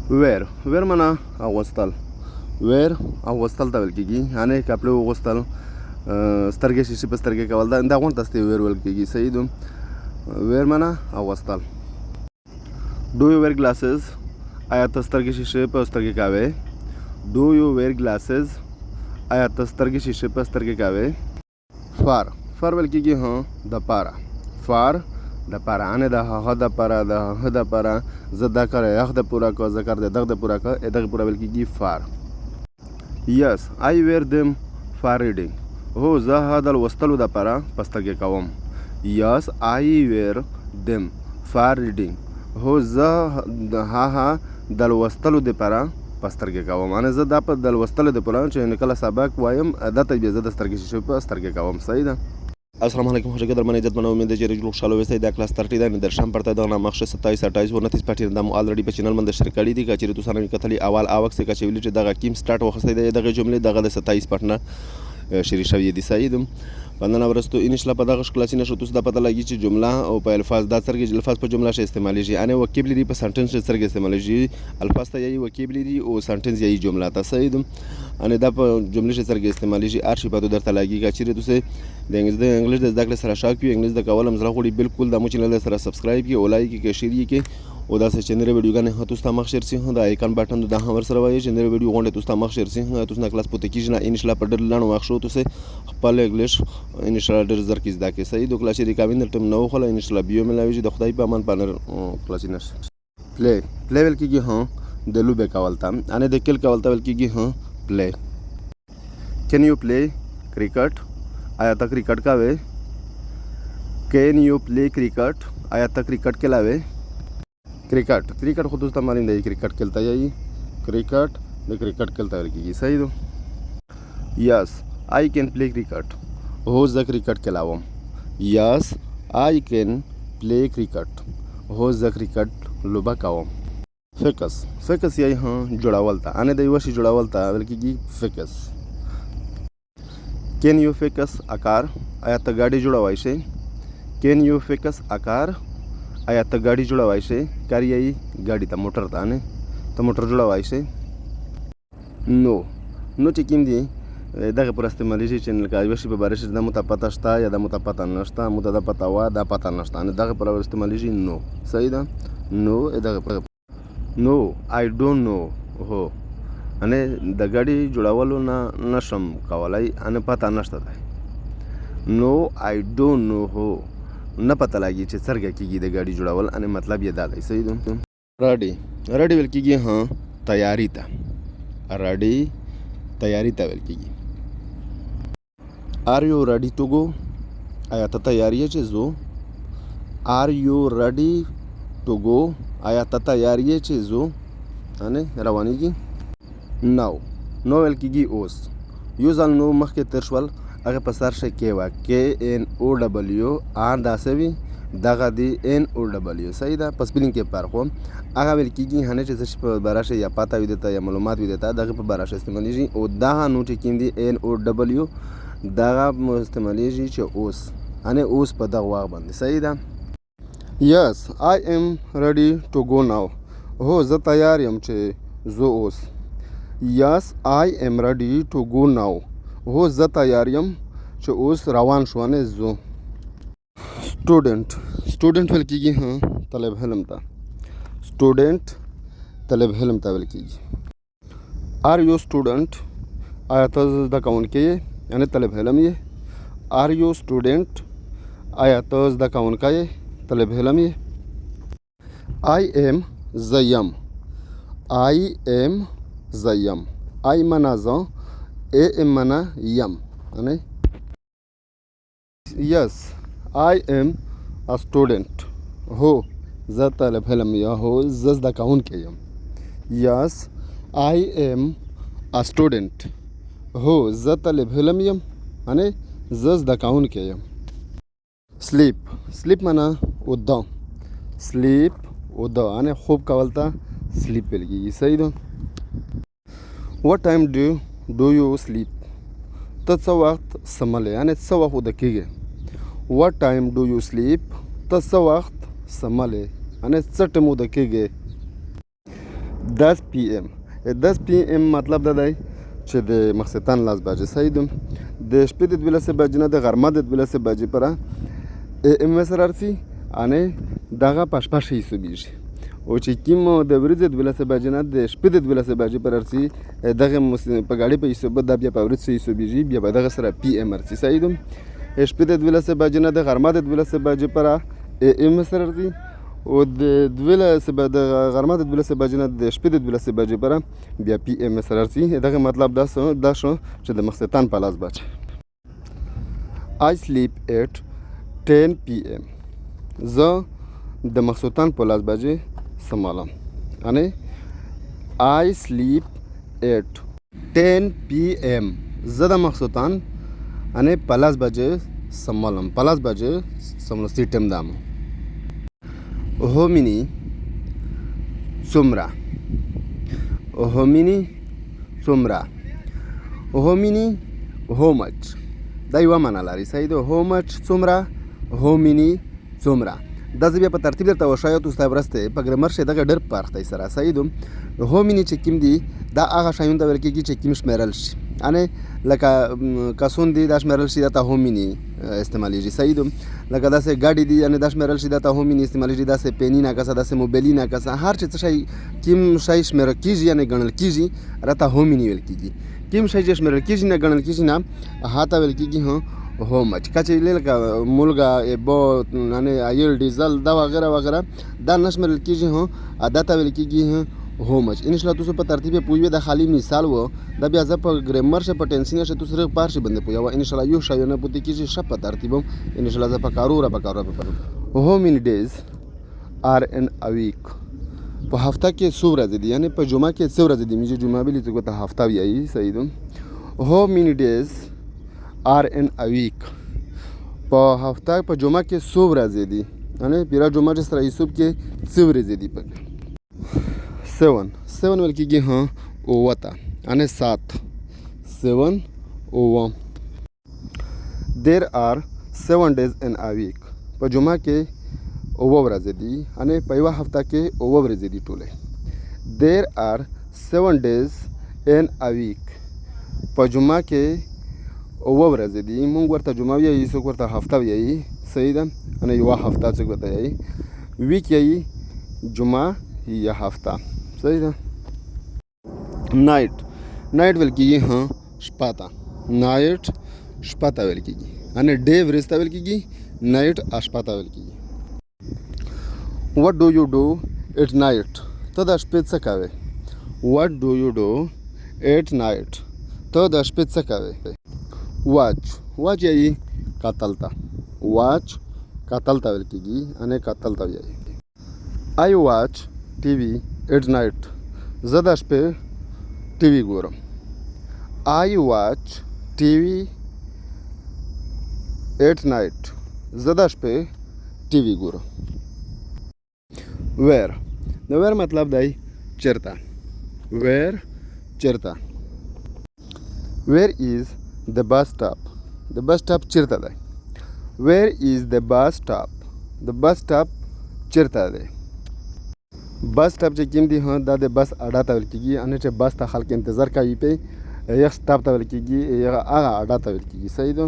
ویر معنا اغوستل. ویر اغوستل ته ویل کېږي، یعنې کپړې واغوستل، سترګې شیشې په سترګې کول، دا غونډ ته ویر ویل کېږي. صحیح ده. ویر معنا اغوستل. ډو یو ویر ګلاسز، آیا ته سترګې شیشې په سترګې کاوې؟ ډو یو ویر ګلاسز، آیا ته سترګې شیشې په سترګې کاوې؟ فار ویل کېږي دپاره. فار دپاره، یعنې د هغه دپاره، د هغه دپاره. زه دا کار یخ د پوره کړه، زه کار د دغه د پوره کړه، دغه پوره ویل کېږي فار. یس آی ویر دم فار ریډینګ، هو زه هغه د لوستلو دپاره په سترګې کوم. یس آی ویر دم فار ریډینګ، هو زه د هغه د لوستلو دپاره په سترګې کوم. یعنې زه دا په د لوستلو دپاره چې کله سبق وایم دا ته بیا زه د سترګې شیشې په سترګې کوم. صحیح ده. السلام علیکم خوشگل در من عزت منو امید جری جلو خوشحال وسته د کلاس 30 د درشم پرته د نامخشه 27 28 29 پټیر د مو الریډي په چینل باندې شریک کړی دي چې تاسو سره کتلی اول اوک څخه چې ویل چې دغه کیم سٹارټ وخسته دغه جملې دغه د 27 پټنه شریک شوی دي. صحیح ده. باندې ورستو ان شاء الله په دغه کلاسینه شو تاسو د پته لګی چې جمله او په الفاظ دا څرګه الفاظ په جمله شې استعمالېږي، یعنی وکیبلری په سنټنس کې څرګه استعمالېږي. الفاظ ته یی وکیبلری او سنټنس یی جمله ته. صحیح ده. ان دا په جمله شې څرګه استعمالېږي. ارشي په درته لګی چې تاسو د انګلیش د زداکړې سره شاک یو انګلیش د کولم زړه غوړي بالکل د مو چینل سره سبسکرائب کی او لایک کی شیر کی او دا چې چینل ویډیوګانې هتو ستا مخ شیر سي د آیکن بٹن د هم سره وایي چې نری ویډیو غونډه تاسو مخ شیر سي تاسو نه کلاس پته کیږي نه ان شاء الله په ډېر لانو واخ شو تاسو خپل انګلیش ان شاء الله ډېر زر کی زده کې. صحیح. د کلاس ریکاوین تم نو خل ان شاء الله بیو ملاوي د خدای په امان پانر کلاس نه پلی ویل کیږي د لوبه کولتا ان د کل کولتا ویل کیږي پلی. کین یو پلی کرکټ، آیا ته کرکټ کاوې؟ کین یو پلی کرکټ، آیا ته کرکټ کلاوې؟ کرکټ خود دوست हमारे नहीं क्रिकेट खेलता है, ये क्रिकेट ने क्रिकेट खेलता है की. सही दो. Yes I can play cricket, हो ज क्रिकेट खेलावम. Yes I can play cricket, हो ज क्रिकेट लुबा कावम. फेकस यही जोड़ावल था आने दैवशी जोड़ावल था बल्कि फेकस. कैन यू फेकस आकार, आया तो गाड़ी जोड़ावाई से. कैन यू फेकस आकार, आया त गाडी जोडावाई शे. कार यही गाडी त मोटर था ने त मोटर जोडावाई शे. नो چې کوم دی دغه پر استعمالېږي چینل کې آیوشي په باره د مو ته پته شته یا د مو ته پته نشته، مو ته د پته وه دا پته نشته، دغه پر استعمالېږي نو. صحیح ده. نو دغه نو آی ډونټ نو، هو یعنې د ګاډي جوړولو نه نشم کولی، یعنې پته نشته دی. نو آی ډونټ نو، هو نه پته لګي چې څرګه کېږي د ګاډي جوړول، ان مطلب یې دا دی. صحیح ده. راډي ویل کېږي تیاری ته. راډي تیاری ته ویل کېږي. آر یو ریډي ټو گو، آیا ته تیار یې چې ځو؟ آر یو ریډي ټو گو، آیا ته تیار یې چې ځو؟ یعنې روانېږي. نو ویل کېږي اوس. یو ځل نو مخکې تېر شول، هغه په سر شي کې وا KNOW آر داسې وي دغه دی NOW. صحیح ده. په سپیلینګ کې فرق و. هغه ویل کېږي چې څه په باره شي یا پاته وي درته یا معلومات وي درته دغه په باره شي استعمالېږي. او دغه نو چې کوم دی NOW دغه استعمالېږي چې اوس، یعنې اوس په دغه وخت باندې. صحیح ده. یس آی ایم ریډي ټو گو ناو، هو زه تیار یم چې زه اوس. یس آی ایم ریډي ټو گو ناو، هو زه تیار یم چې اوس روان شو نه زو. سټوډنټ ویل کېږي طالب علم ته. سټوډنټ طالب علم ته ویل کېږي. آر یو سټوډنټ، آیا ته زده کوونکی یې؟ یعنې طالب علم یې. آر یو سټوډنټ، آیا ته زده کوونکی یې؟ طالب علم یې. آی ایم زه یم. آی ایم زه یم. آی معنا زه، ای ام معنا یم. یس آی ایم ا سټوډنټ، هو زه طالب علم یم، هو زه زده کوونکی یم. یس آی ایم ا سټوډنټ، هو زه طالب علم یم، یعنې زه زده کوونکی یم. سلیپ معنا اوده. سلیپ اوده، یعنې خوب کول ته سلیپ ویل کېږي. صحیح ده. وټ ټایم ډو یو سلیپ، ته څه وخت سملی، یعنې څه وخت اوده کېږي. وټ ټایم ډو یو سلیپ، ته څه وخت سملی، یعنې څه ټایم اوده کېږي. 10 PM 10 PM مطلب دا دی چې د ماخستن 10 بجې صحیح ده. د شپې د 12 بجې نه د غرمه د 12 بجې پره AM سره راځي انې دغه پشپش حسابېږي او چې کوم د ورځې د 12 بجې نه د شپې د 12 بجې پره راځي دغه په ګاډي په حساب دا بیا په ورځ حسابېږي بیا به دغه سره PM راځي صحیح ده. شپې د 12 بجې نه د غرمه د 12 بجې پره AM سره راځي او د 12 د غرمه د 12 بجې نه د شپې د 12 بجې پره بیا PM سره راځي. دغه مطلب دا شو چې د ماخستن په 10 بجې. I sleep at 10 PM زه د ماخستن په 10 بجې سمالم یعنی I sleep at 10 PM زه د ماخستن یعنی په 10 بجې سمالم په 10 بجې سملستی ټیم دامو. هومینی څومره هومینی څومره هومینی how much دا یوه معنا لري صحیح ده. how much څومره هومینی څومره دا زه بیا په ترتیب درته وښایم تاسو ته ورسته په ګرامر شی دغه ډېر فرق دی سره صحیح ده. هومینی چې کوم دي دا هغه شیانو ته ویل کېږي چې کوم شمیرل شي یعنې لکه کسون دي دا شمیرل شي دا ته هومینی استعمالیږي صحیح ده. لکه داسې ګاډي دي یعنې دا شمیرل شي دا ته هومینی استعمالیږي. داسې پیني ناکسه داسې موبایلي ناکسه هر چې څه شی کوم شی شمیرل کېږي یعنې ګڼل کېږي راته هومینی ویل کېږي. کوم شی چې شمیرل کېږي نه ګڼل کېږي نه هاته ویل کېږي how much کچې لکه مولګه ایبو یعنې آیل ډیزل دا وغیره وغیره دا نه شمیرل کېږي دا ته ویل کېږي how much. انشاءالله تاسو په ترتیب پوهیږئ دا خالی مثال و دا بیا زه په ګرامر شه په ټینسین شه تاسو صرف پار شي باندې پوهیږئ انشاءالله یو شی نه پوهې کېږي ښه په ترتیب انشاءالله زه په کارو how many days are in a week په هفته کې څو ورځې دي یعنې په جمعه کې څو ورځې دي میجه جمعه بلی څه ته هفته وایي صحیح ده. how many days are in a week په هفته په جمعه کې څو ورځې دي یعنې پیرا جمعه چې سره حساب کې څو ورځې دي په 7 ویل کېږي اووه ته یعنې 7 7 اووه. there are 7 days in a week په جمعه کې اووه ورځې دي یعنې په یوه هفته کې اووه ورځې دي ټولې. there are 7 days in a week په جمعه کې اووه ورځې دي مونږ ورته جمعه وایي څوک ورته هفته وایي صحیح ده یعنې یوه هفته څوک ورته وایي ویک یایي جمعه یا هفته صحیح ده. نایټ ویل کېږي شپه ته نایټ شپه ته ویل کېږي یعنې ډے ورځ ته ویل کېږي نایټ شپه ته ویل کېږي. what do you do at night ته د شپې څه کوې what do you do at night ته د شپې څه کوې. واچ یایي کتل ته واچ کتل ته ویل کېږي یعنې کتل ته وایي. I watch TV at night زه د شپې TV ګورم. I watch TV at night زه د شپې TV ګورم. where د where مطلب دی چېرته where چېرته. where is the bus stop the bus stop چېرته دی. where is the bus stop the bus stop چېرته دی. بس سټاپ چې کوم دي دا د بس اډا ته ویل کېږي یعنې چې بس ته خلک انتظار کوي پې یغ سټاپ ته ویل کېږي هغه اډا ته ویل کېږي صحیح ده.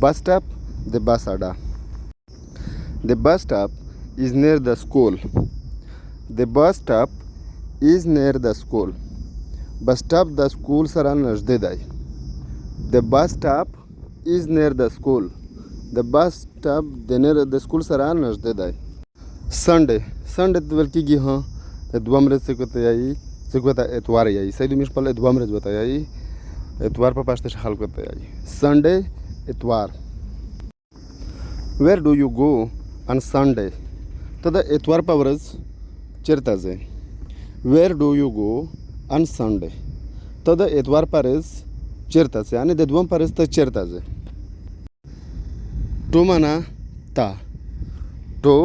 بس سټاپ د بس اډا. د بس سټاپ is near the school the bus stop is near the school بس سټاپ د سکول سره نږدې دی. the bus stop is near the school the bus stop د سکول سره نږدې دی. سنډے ته ویل کېږي دوه ورځ څوک ورته وایي څوک ورته اتوار یایي صحیح ده موږ خپله دوه ورځ ورته وایي اتوار په پښتو کې خلک ورته وایي سنډے اتوار. where do you go on Sunday ته د اتوار په ورځ چېرته ځې. where do you go on Sunday ته د اتوار په ورځ چېرته ځې یعنې د دویم په ورځ ته چېرته ځې. ټو معنا تا ټو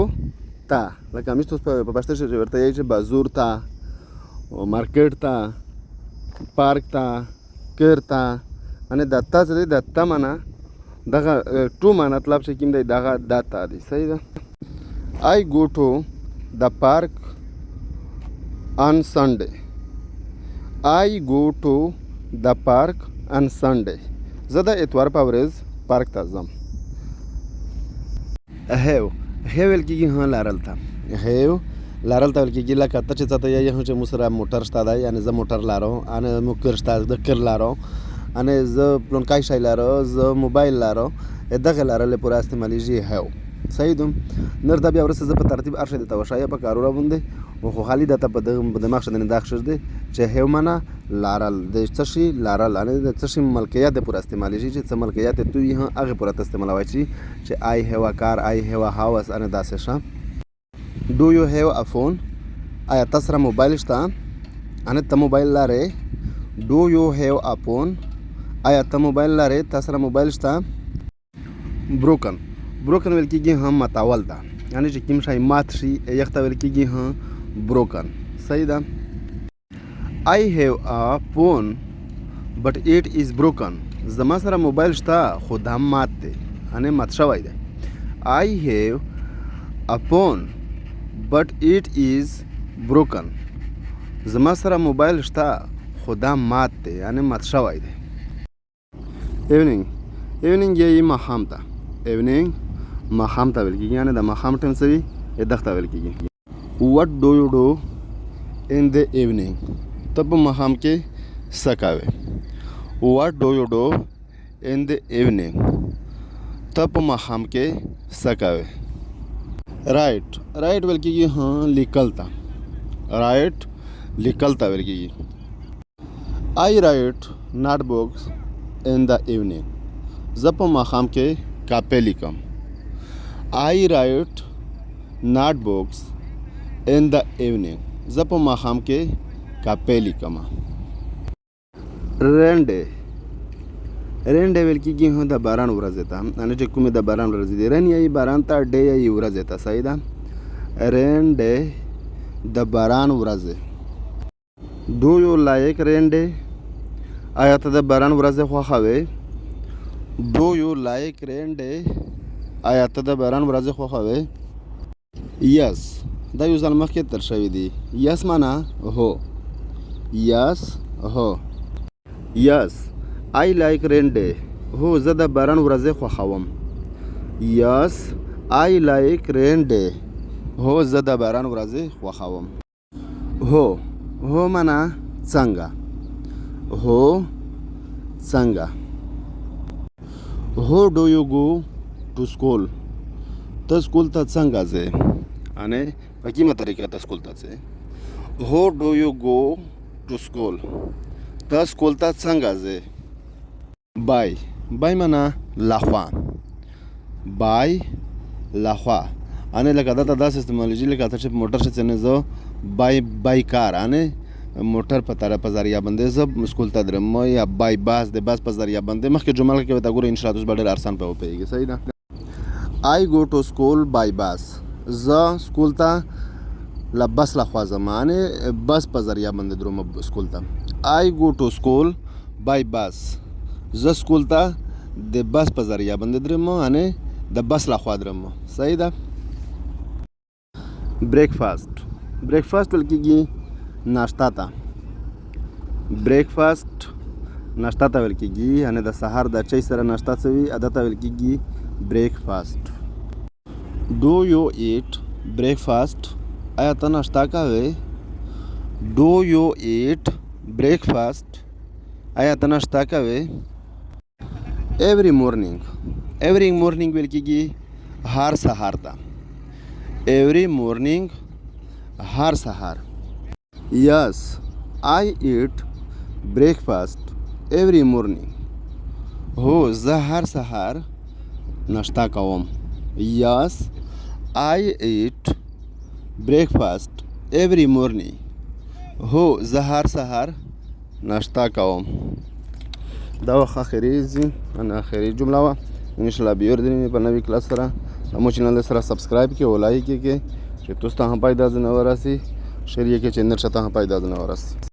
تا لکه همیش تاسو په پښتو کې ورته وایي چې بازور ته مارکیټ ته پارک ته کور ته یعنې د تا چې دی د تا معنا دغه ټو معنا مطلب چې کوم دی دغه دا تا دی صحیح ده. I go to the park on Sunday. I go to the park on Sunday. زه د اتوار په ورځ پارک ته ځم. هیو ویل کېږي ها لارل ته. هیو لارل ته ویل کېږي لکه ته چې څه ته یې هم چې موږ سره موټر شته دی یعنې زه موټر لارم انې موږ کر شته د کر لارم انې زه پلونکی شی لارم زه موبایل لارم دغه لارل پوره استعمالیږي هیو صحیح دوم نر دا بیا ورسته زه په ترتیب هر شی درته وښایه په کارونه باندې خو خالي درته په دماغ ښه دا ښه دی چې هیو معنا لارل د څه شي لارل یعنې د څه شي ملکیت یې پوره استعمالیږي چې څه ملکیت یې تو یې هم هغې پوره ته استعمالوی شي چې آی هیو ا کار آی هیو ا هاوس انې داسې شه ډو یو هیو ا فون آیا تا سره موبایل شته انې ته موبایل لارې ډو یو هیو ا فون آیا ته موبایل لارې تا سره موبایل شته بروکن ویل کېږي هم ماتول ده یعنې چې کوم شی مات شي یخ ته ویل کېږي هم بروکن صحیح ده I have a phone but it is broken زما سره موبایل شته خو دا مات دی یعنې مات شوی دی I have a phone but it is broken زما سره موبایل شته خو دا مات دی یعنې مات شوی دی ایونینګ یې ماښام ته ایونینګ ماښام ته ویل کېږي یعنې د ماښام ټایم څه وي دغه ته ویل کېږي وټ ډو یو ډو ان د ایونینګ ته په ماښام کې څه کوې وټ ډو یو ډو ان د ایونینګ ته په ماښام کې څه کوې رایټ ویل کېږي ها لیکل ته رایټ لیکل ته ویل کېږي آی رایټ ناټ بوکس ان د ایونینګ زه په ماښام کې کاپې لیکم I write not books in the evening زه په ماښام کې کاپې لیکم رینډې ویل کېږي هم د باران ورځې ته یعنې چې کومې د باران ورځې دي رین یې باران ته ډې یې ورځې ته صحیح ده رینډې د باران ورځې ډو یو لایک رینډې آیا ته د باران ورځې خوښوې ډو یو لایک رینډې آیا ته د باران ورځې خوښوې یس دا یو ځل مخکې تر شوي دي یس معنا هو یس هو یس آی لایک رین ډے هو زه د باران ورځې خوښوم یس آی لایک رین ډے هو زه د باران ورځې خوښوم هو معنا څنګه هو څنګه هو ډو یو گو ټو سکول ته سکول ته څنګه ځې یعنې په کومه طریقه ته سکول ته ځې هو ډو یو گو ټو سکول ته سکول ته څنګه ځې بای معنا لخوا بای لخوا یعنې لکه دا ته داسې استعمالیږي لکه ته چې په موټر شې نه زه بای کار یعنې موټر په ذریعه باندې زه سکول ته درم یا بای باس د باس په ذریعه باندې مخکې جمله کې به تا ګوره انشاءالله اوس به ډېر آسان په وپوهېږي صحیح ده I go to school by bus زه سکول ته له بس لخوا ځم یعنې بس په ذریعه باندې دروم سکول ته I go to school by bus زه سکول ته د بس په ذریعه باندې درم یعنې د بس لخوا درم صحیح ده بریکفاسټ ویل کېږي ناشته ته بریکفاسټ ناشته ته ویل کېږي یعنې د سهار د چای سره ناشته څه وي هغه ته ویل کېږي بریکفاسټ ډو یو ایټ بریکفاسټ آیا ته ناشته کوې ډو یو ایټ بریکفاسټ آیا ته ناشته کوې ایوری مورنینګ ویل کېږي هر سهار ته ایوری مورنینګ هر سهار یس آی ایټ بریکفاسټ ایوری مورنینګ هو زه هر سهار ناشته کوم یس آی ایټ بریکفاسټ ایوری مورنینګ هو زه هر سهار ناشته کوم دا وخت آخري جمله وه انشاءالله بیا ورځې په نوي کلاس سره زموږ چینل سره سبسکرائب کړئ او لایک یې کړئ چې تاسو ته هم پیدا ځنه ورسي شیر یې کړئ چې نر ته هم پیدا ځنه ورسي